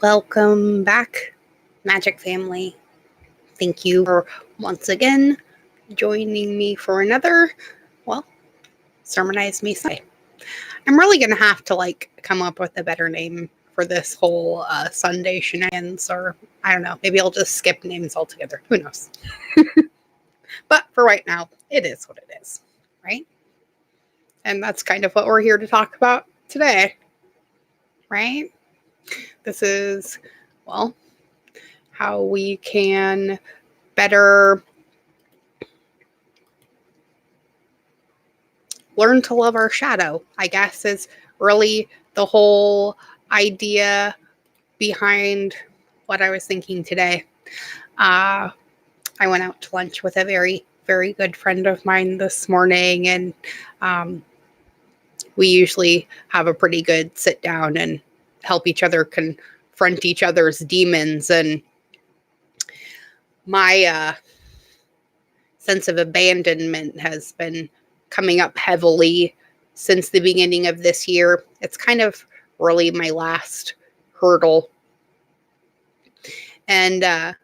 Welcome back, Magic Family. Thank you for once again joining me for another, Sermonize Me Sunday. I'm really going to have to come up with a better name for this whole Sunday shenanigans, or I don't know, maybe I'll just skip names altogether. Who knows? But for right now, it is what it is, right? And that's kind of what we're here to talk about today, right? This is, how we can better learn to love our shadow, I guess, is really the whole idea behind what I was thinking today. I went out to lunch with a very, very good friend of mine this morning, and we usually have a pretty good sit down and help each other confront each other's demons. And my sense of abandonment has been coming up heavily since the beginning of this year. It's kind of really my last hurdle. And I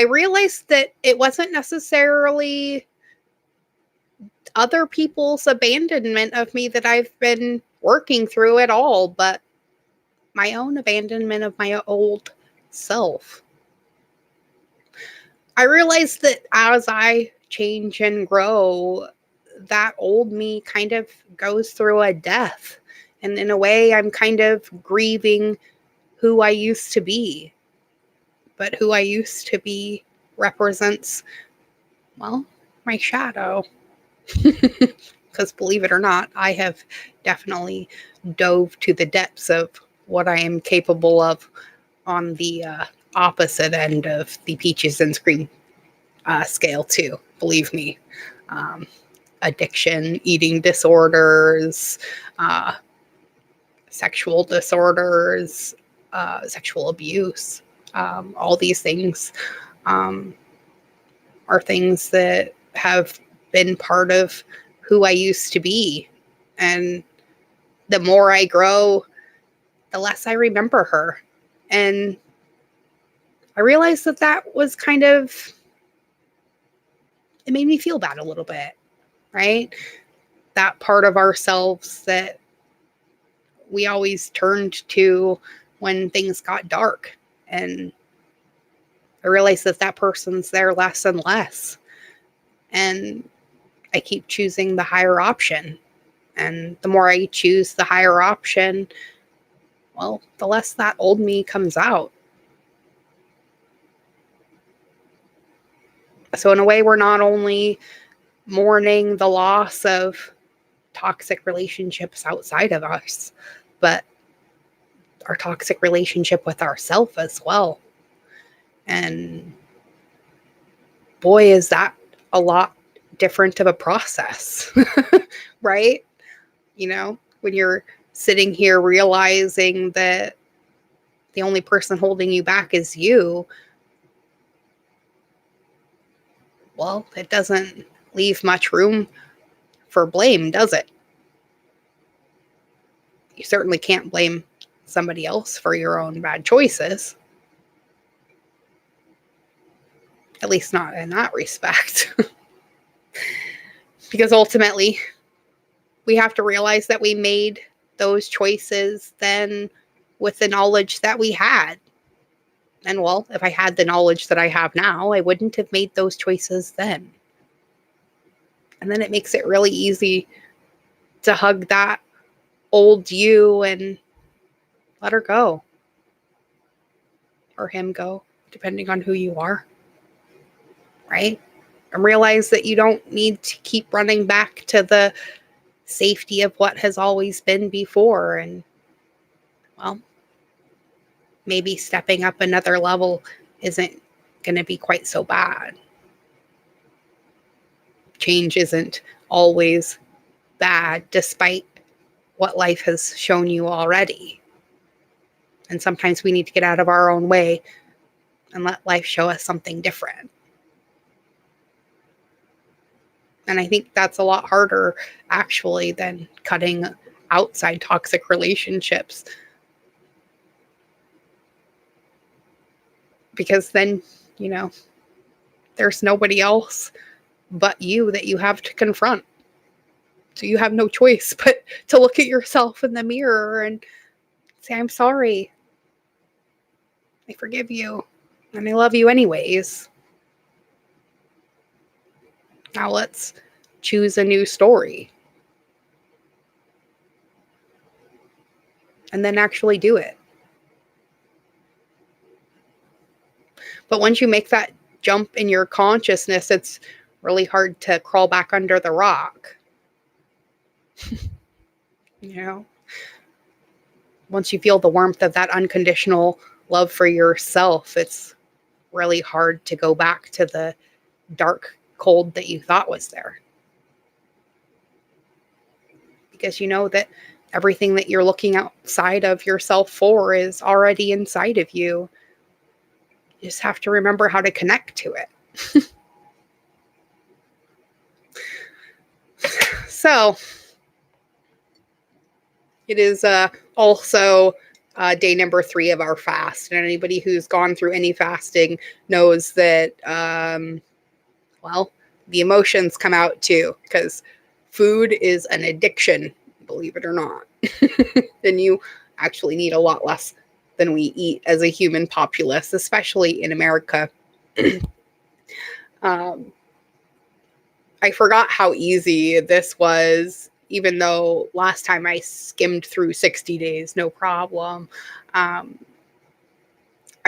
realized that it wasn't necessarily other people's abandonment of me that I've been working through at all, but my own abandonment of my old self. I realized that as I change and grow, that old me kind of goes through a death. And in a way, I'm kind of grieving who I used to be. But who I used to be represents, my shadow. Because believe it or not, I have definitely dove to the depths of what I am capable of on the opposite end of the peaches and cream scale too. Believe me. Addiction, eating disorders, sexual disorders, sexual abuse. All these things are things that have been part of who I used to be. And the more I grow, the less I remember her. And I realized that was it made me feel bad a little bit, right? That part of ourselves that we always turned to when things got dark. And I realized that person's there less and less. And I keep choosing the higher option. And the more I choose the higher option, the less that old me comes out. So in a way, we're not only mourning the loss of toxic relationships outside of us, but our toxic relationship with ourselves as well. And boy, is that a lot different of a process, right? When you're sitting here realizing that the only person holding you back is you, it doesn't leave much room for blame, does it? You certainly can't blame somebody else for your own bad choices. At least not in that respect. Because ultimately, we have to realize that we made those choices then with the knowledge that we had. And if I had the knowledge that I have now, I wouldn't have made those choices then. And then it makes it really easy to hug that old you and let her go. Or him go, depending on who you are. Right? And realize that you don't need to keep running back to the safety of what has always been before. And, maybe stepping up another level isn't going to be quite so bad. Change isn't always bad, despite what life has shown you already. And sometimes we need to get out of our own way and let life show us something different. And I think that's a lot harder, actually, than cutting outside toxic relationships. because then, there's nobody else but you that you have to confront. So you have no choice but to look at yourself in the mirror and say, I'm sorry. I forgive you. And I love you anyways. Now let's choose a new story. And then actually do it. But once you make that jump in your consciousness, it's really hard to crawl back under the rock. Once you feel the warmth of that unconditional love for yourself, it's really hard to go back to the dark cold that you thought was there. Because you know that everything that you're looking outside of yourself for is already inside of you. You just have to remember how to connect to it. So, it is also day number 3 of our fast. And anybody who's gone through any fasting knows that, the emotions come out too, because food is an addiction, believe it or not. And you actually need a lot less than we eat as a human populace, especially in America. I forgot how easy this was, even though last time I skimmed through 60 days, no problem. I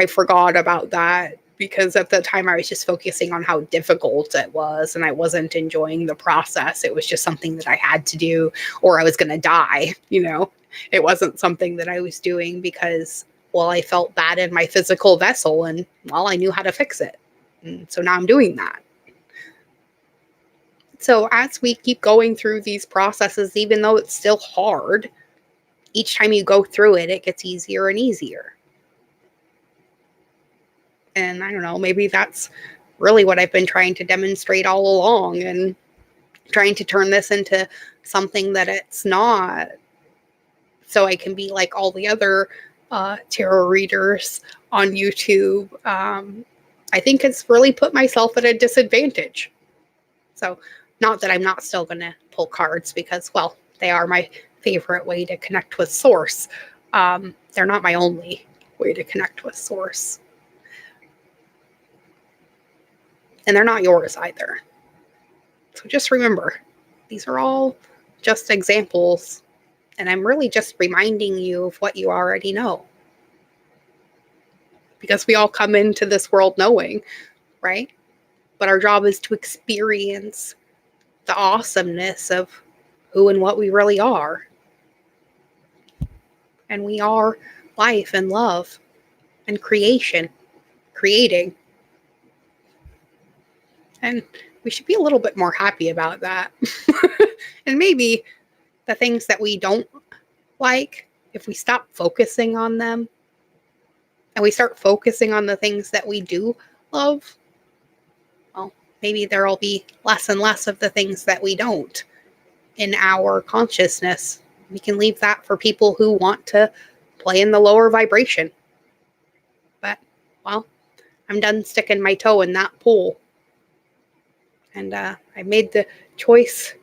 forgot about that because at the time I was just focusing on how difficult it was and I wasn't enjoying the process. It was just something that I had to do or I was going to die, It wasn't something that I was doing because, I felt bad in my physical vessel and, I knew how to fix it. And so now I'm doing that. So as we keep going through these processes, even though it's still hard, each time you go through it, it gets easier and easier. And I don't know, maybe that's really what I've been trying to demonstrate all along and trying to turn this into something that it's not. So I can be like all the other tarot readers on YouTube. I think it's really put myself at a disadvantage. So not that I'm not still going to pull cards because, they are my favorite way to connect with Source. They're not my only way to connect with Source. And they're not yours either. So just remember, these are all just examples. And I'm really just reminding you of what you already know. Because we all come into this world knowing, right? But our job is to experience the awesomeness of who and what we really are. And we are life and love and creating. And we should be a little bit more happy about that. And maybe the things that we don't like, if we stop focusing on them and we start focusing on the things that we do love, maybe there'll be less and less of the things that we don't in our consciousness. We can leave that for people who want to play in the lower vibration. But, I'm done sticking my toe in that pool. And I made the choice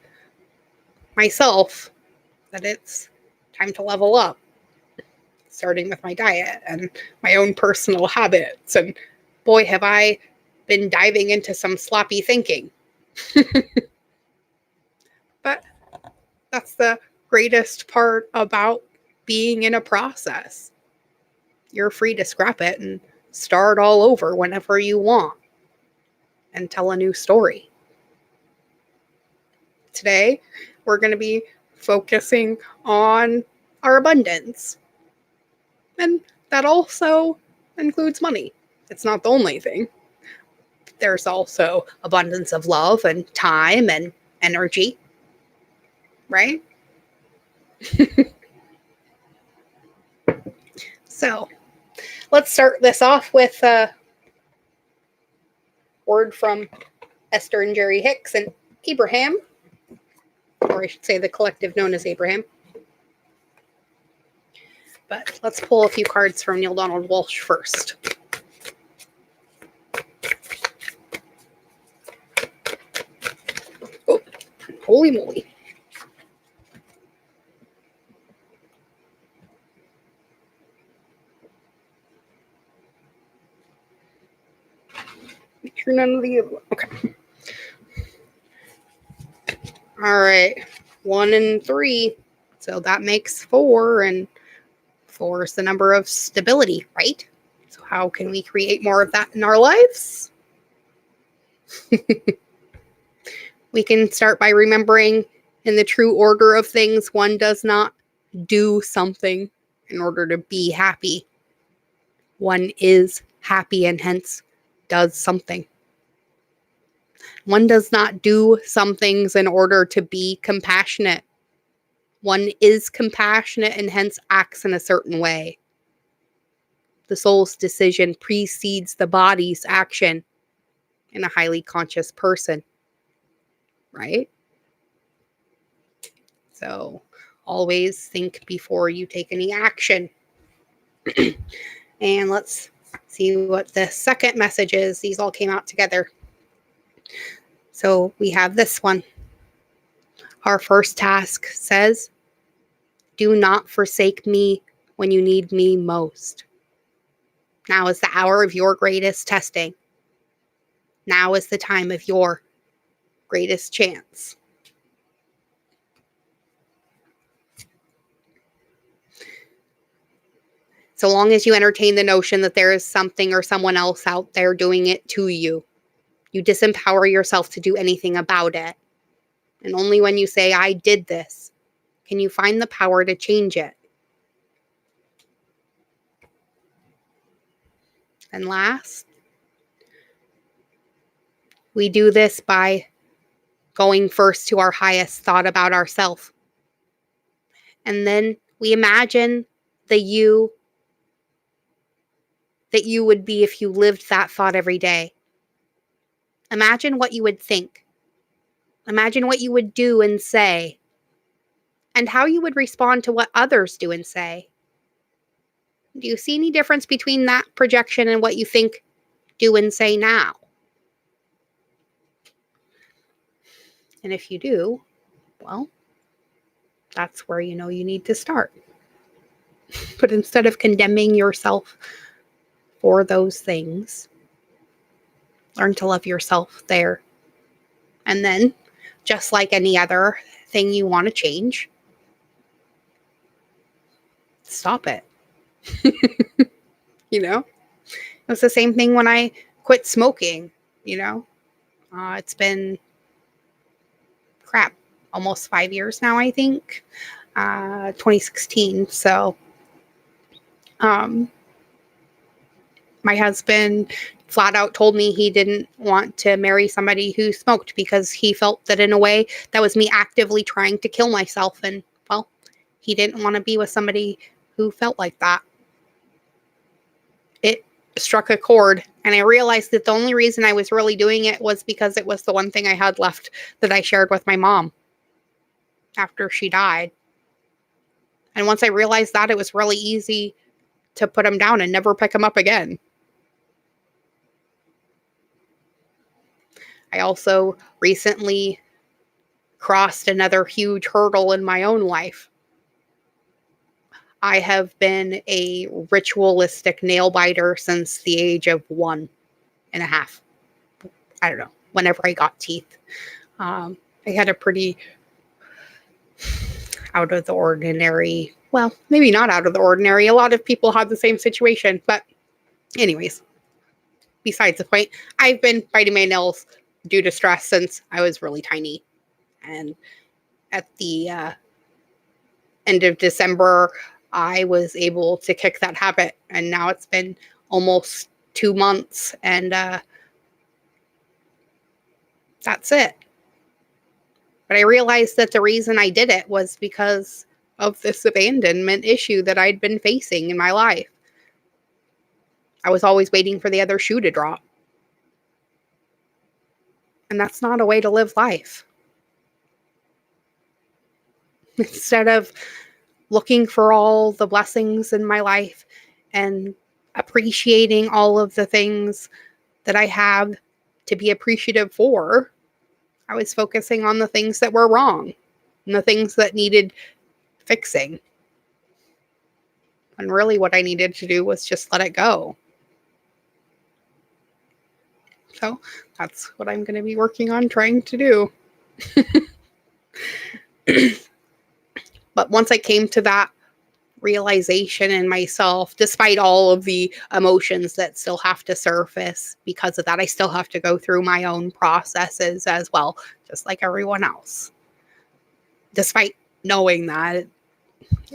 myself that it's time to level up, starting with my diet and my own personal habits. And boy, have I been diving into some sloppy thinking. But that's the greatest part about being in a process. You're free to scrap it and start all over whenever you want and tell a new story. Today, we're going to be focusing on our abundance. And that also includes money. It's not the only thing. There's also abundance of love and time and energy, right? So, let's start this off with a word from Esther and Jerry Hicks and Abraham, or I should say the collective known as Abraham. But let's pull a few cards from Neil Donald Walsh first. Holy moly. Make sure none of the other. Okay. All right. 1 and 3. So that makes 4, and 4 is the number of stability, right? So how can we create more of that in our lives? We can start by remembering, in the true order of things, one does not do something in order to be happy. One is happy and hence does something. One does not do some things in order to be compassionate. One is compassionate and hence acts in a certain way. The soul's decision precedes the body's action in a highly conscious person, right? So always think before you take any action. And let's see what the second message is. These all came out together. So we have this one. Our first task says, do not forsake me when you need me most. Now is the hour of your greatest testing. Now is the time of your greatest chance. So long as you entertain the notion that there is something or someone else out there doing it to you, you disempower yourself to do anything about it. And only when you say, I did this, can you find the power to change it. And last, we do this by going first to our highest thought about ourselves. And then we imagine the you that you would be if you lived that thought every day. Imagine what you would think. Imagine what you would do and say, and how you would respond to what others do and say. Do you see any difference between that projection and what you think, do, and say now? And if you do, well, that's where you know you need to start. But instead of condemning yourself for those things, learn to love yourself there. And then, just like any other thing you want to change, stop it. You know? It was the same thing when I quit smoking, you know? It's been, almost 5 years now, I think. 2016. So, my husband flat out told me he didn't want to marry somebody who smoked because he felt that in a way that was me actively trying to kill myself. And well, he didn't want to be with somebody who felt like that. It struck a chord, and I realized that the only reason I was really doing it was because it was the one thing I had left that I shared with my mom after she died. And once I realized that, it was really easy to put him down and never pick him up again. I also recently crossed another huge hurdle in my own life. I have been a ritualistic nail biter since the age of 1.5. I don't know, whenever I got teeth. I had a pretty out of the ordinary, well, maybe not out of the ordinary. A lot of people had the same situation. But anyways, besides the point, I've been biting my nails due to stress since I was really tiny. And at the end of December, I was able to kick that habit. And now it's been almost 2 months. And that's it. But I realized that the reason I did it was because of this abandonment issue that I'd been facing in my life. I was always waiting for the other shoe to drop. And that's not a way to live life. Instead of looking for all the blessings in my life and appreciating all of the things that I have to be appreciative for, I was focusing on the things that were wrong and the things that needed fixing. And really what I needed to do was just let it go. So that's what I'm going to be working on trying to do. But once I came to that realization in myself, despite all of the emotions that still have to surface because of that, I still have to go through my own processes as well, just like everyone else. Despite knowing that,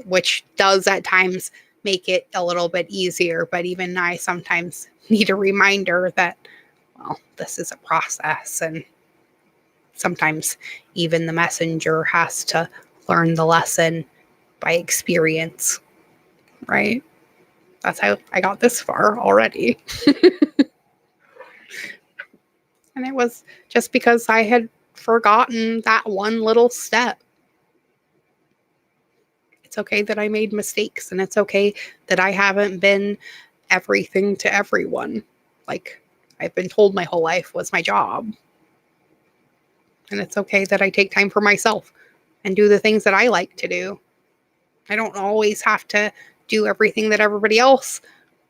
which does at times make it a little bit easier, but even I sometimes need a reminder that, well, this is a process, and sometimes even the messenger has to learn the lesson by experience, right? That's how I got this far already. And it was just because I had forgotten that one little step. It's okay that I made mistakes, and it's okay that I haven't been everything to everyone. Like I've been told my whole life was my job. And it's okay that I take time for myself and do the things that I like to do. I don't always have to do everything that everybody else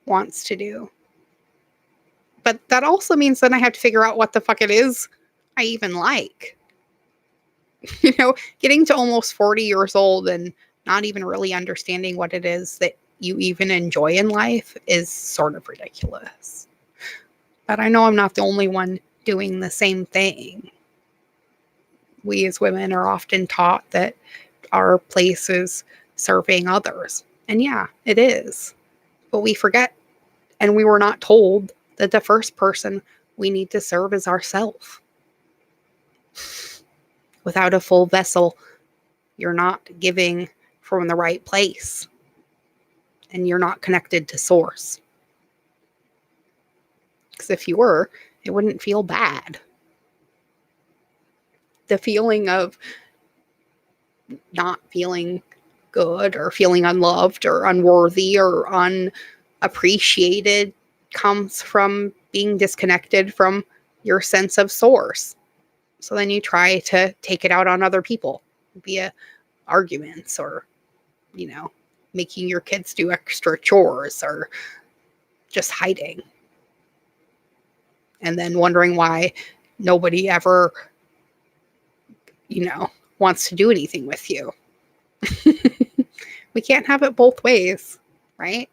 wants to do. But that also means that I have to figure out what the fuck it is I even like. Getting to almost 40 years old and not even really understanding what it is that you even enjoy in life is sort of ridiculous. But I know I'm not the only one doing the same thing. We as women are often taught that our place is serving others. And yeah, it is. But we forget, and we were not told that the first person we need to serve is ourselves. Without a full vessel, you're not giving from the right place, and you're not connected to source. Because if you were, it wouldn't feel bad. The feeling of not feeling good or feeling unloved or unworthy or unappreciated comes from being disconnected from your sense of source. So then you try to take it out on other people via arguments or, making your kids do extra chores or just hiding. And then wondering why nobody ever, wants to do anything with you. We can't have it both ways, right?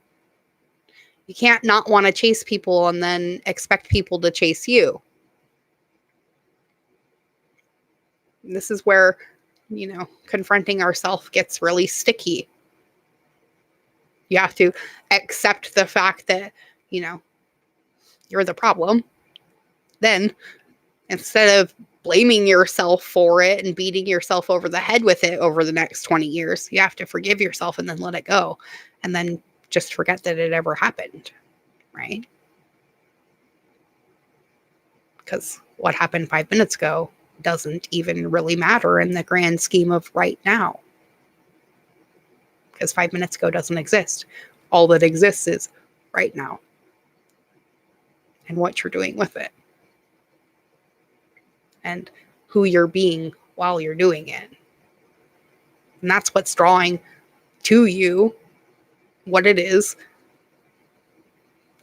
You can't not want to chase people and then expect people to chase you. And this is where, confronting ourselves gets really sticky. You have to accept the fact that, you're the problem. Then, instead of blaming yourself for it and beating yourself over the head with it over the next 20 years, you have to forgive yourself and then let it go. And then just forget that it ever happened, right? Because what happened 5 minutes ago doesn't even really matter in the grand scheme of right now. Because 5 minutes ago doesn't exist. All that exists is right now and what you're doing with it and who you're being while you're doing it. And that's what's drawing to you what it is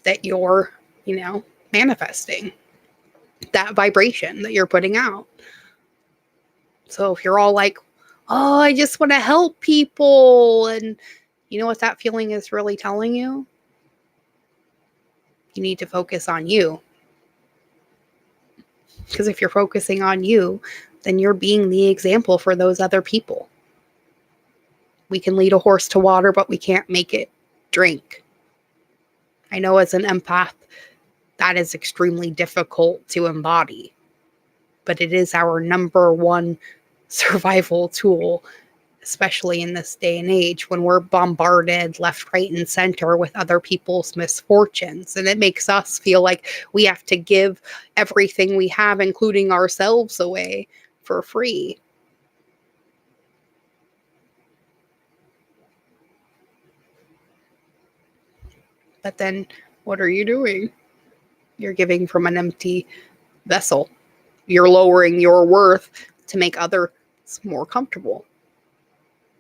that you're, manifesting, that vibration that you're putting out. So if you're all like, oh, I just want to help people, and you know what that feeling is really telling you? You need to focus on you. Because if you're focusing on you, then you're being the example for those other people. We can lead a horse to water, but we can't make it drink. I know as an empath, that is extremely difficult to embody, but it is our number one survival tool, especially in this day and age when we're bombarded left, right, and center with other people's misfortunes. And it makes us feel like we have to give everything we have, including ourselves, away for free. But then what are you doing? You're giving from an empty vessel. you're lowering your worth to make others more comfortable,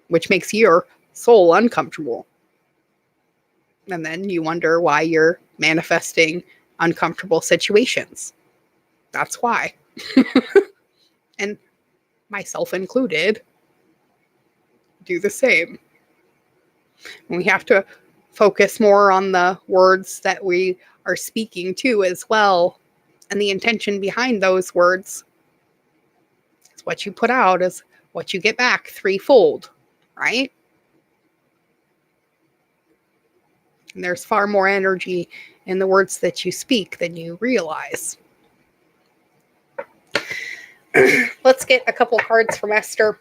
which makes your soul uncomfortable. And then you wonder why you're manifesting uncomfortable situations. That's why. And myself included do the same. And we have to focus more on the words that we are speaking to as well. And the intention behind those words is what you put out is what you get back threefold, right? And there's far more energy in the words that you speak than you realize. Let's get a couple cards from Esther.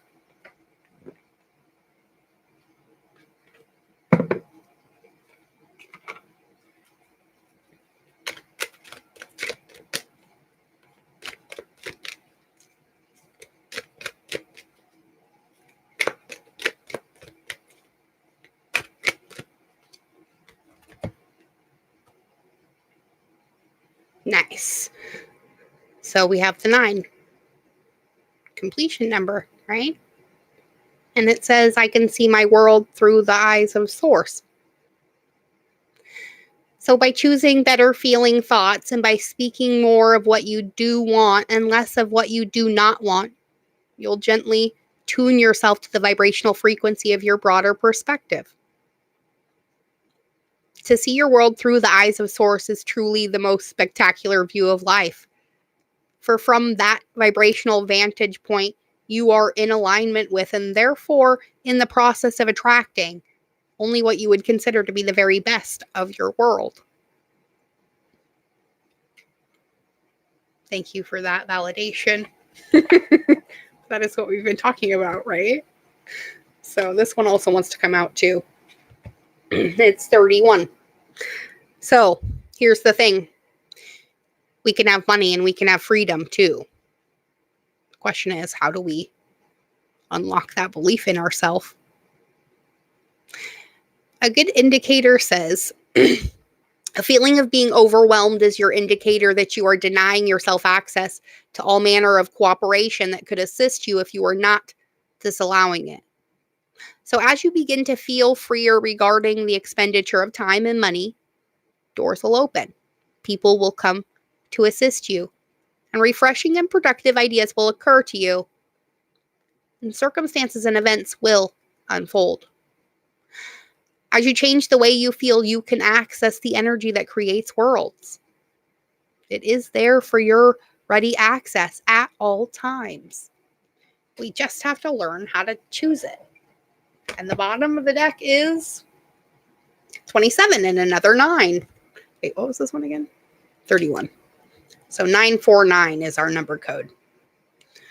Nice. So we have the 9. Completion number, right? And it says, I can see my world through the eyes of Source. So by choosing better feeling thoughts and by speaking more of what you do want and less of what you do not want, you'll gently tune yourself to the vibrational frequency of your broader perspective. To see your world through the eyes of Source is truly the most spectacular view of life. For from that vibrational vantage point, you are in alignment with and therefore in the process of attracting only what you would consider to be the very best of your world. Thank you for that validation. That is what we've been talking about, right? So this one also wants to come out too. It's 31. So here's the thing. We can have money and we can have freedom too. The question is, how do we unlock that belief in ourselves? A good indicator says, a feeling of being overwhelmed is your indicator that you are denying yourself access to all manner of cooperation that could assist you if you are not disallowing it. So as you begin to feel freer regarding the expenditure of time and money, doors will open. People will come to assist you, and refreshing and productive ideas will occur to you, and circumstances and events will unfold. As you change the way you feel, you can access the energy that creates worlds. It is there for your ready access at all times. We just have to learn how to choose it. And the bottom of the deck is 27 and another 9. Wait, what was this one again? 31. So 949 is our number code. It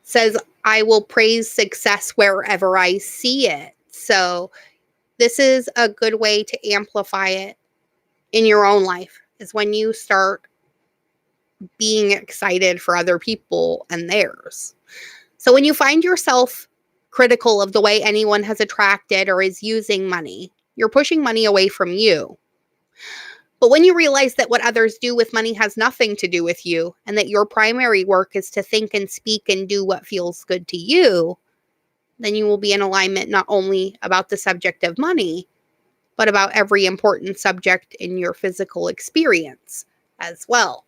says, I will praise success wherever I see it. So this is a good way to amplify it in your own life, is when you start being excited for other people and theirs. So when you find yourself critical of the way anyone has attracted or is using money, you're pushing money away from you. But when you realize that what others do with money has nothing to do with you, and that your primary work is to think and speak and do what feels good to you, then you will be in alignment not only about the subject of money, but about every important subject in your physical experience as well.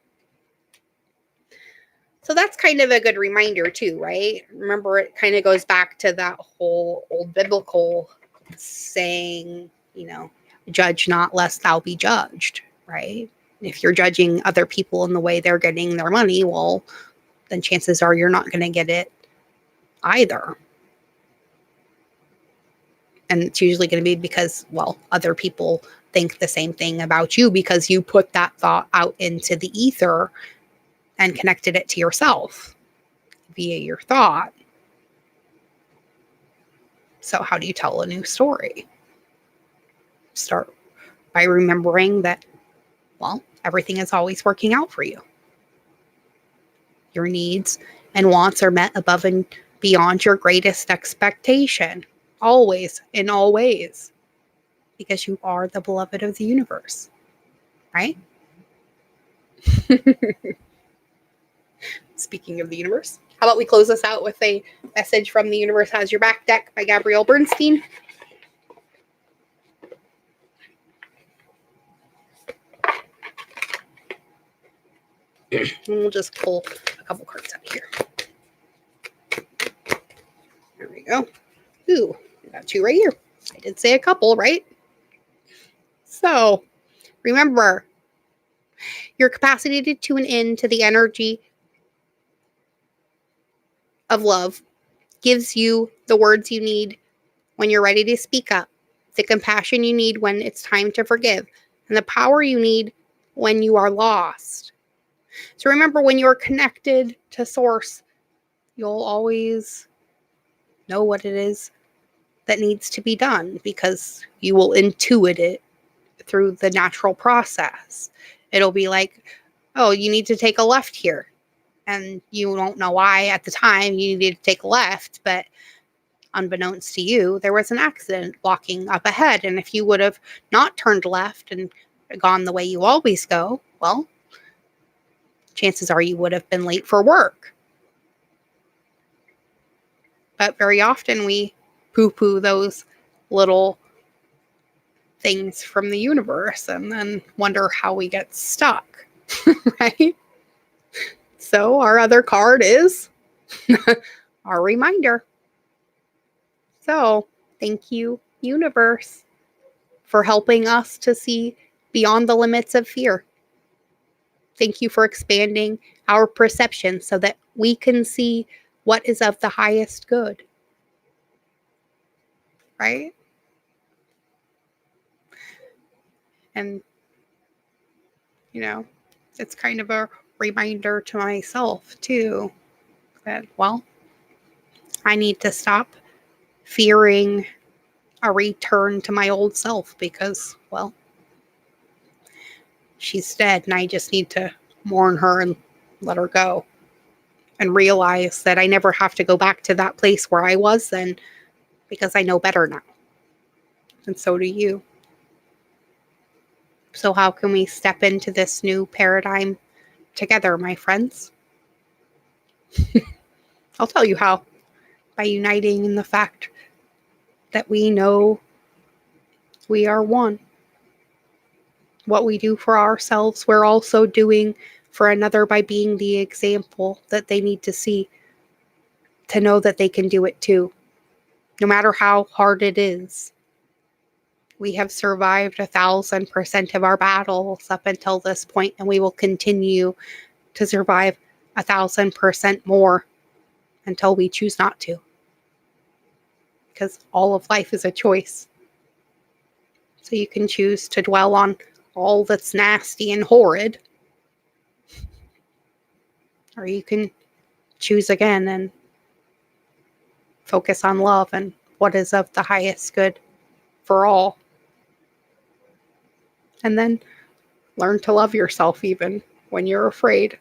So that's kind of a good reminder too, right? Remember, it kind of goes back to that whole old biblical saying, judge not lest thou be judged, right? If you're judging other people in the way they're getting their money, well, then chances are you're not going to get it either. And it's usually going to be because, well, other people think the same thing about you because you put that thought out into the ether and connected it to yourself via your thought. So how do you tell a new story? Start by remembering that, well, everything is always working out for you. Your needs and wants are met above and beyond your greatest expectation, always, in all ways, because you are the beloved of the universe, right? Speaking of the universe, how about we close this out with a message from The Universe Has Your Back deck by Gabrielle Bernstein. And we'll just pull a couple cards out here. There we go. Ooh, we got 2 right here. I did say a couple, right? So, remember, your capacity to tune in to the energy of love gives you the words you need when you're ready to speak up, the compassion you need when it's time to forgive, and the power you need when you are lost. So remember, when you're connected to Source, you'll always know what it is that needs to be done because you will intuit it through the natural process. It'll be like, oh, you need to take a left here. And you don't know why at the time you needed to take a left, but unbeknownst to you, there was an accident blocking up ahead. And if you would have not turned left and gone the way you always go, well, chances are you would have been late for work. But very often we poo-poo those little things from the universe and then wonder how we get stuck, right? So our other card is our reminder. So thank you, universe, for helping us to see beyond the limits of fear. Thank you for expanding our perception so that we can see what is of the highest good. Right? And, it's kind of a reminder to myself, too, that, well, I need to stop fearing a return to my old self because, well, she's dead and I just need to mourn her and let her go and realize that I never have to go back to that place where I was then because I know better now. And so do you. So how can we step into this new paradigm together, my friends? I'll tell you how. By uniting in the fact that we know we are one. What we do for ourselves, we're also doing for another by being the example that they need to see to know that they can do it too, no matter how hard it is. We have survived 1,000% of our battles up until this point, and we will continue to survive 1,000% more until we choose not to. Because all of life is a choice. So you can choose to dwell on all that's nasty and horrid, or you can choose again and focus on love and what is of the highest good for all. And then learn to love yourself even when you're afraid.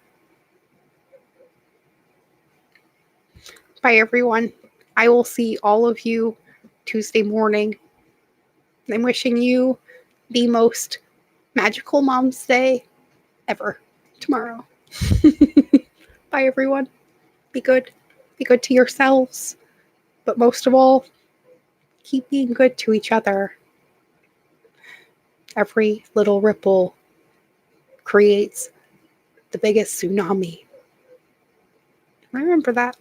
Bye, everyone. I will see all of you Tuesday morning. I'm wishing you the most magical Mom's Day ever tomorrow. Bye, everyone. Be good. Be good to yourselves. But most of all, keep being good to each other. Every little ripple creates the biggest tsunami. Remember that.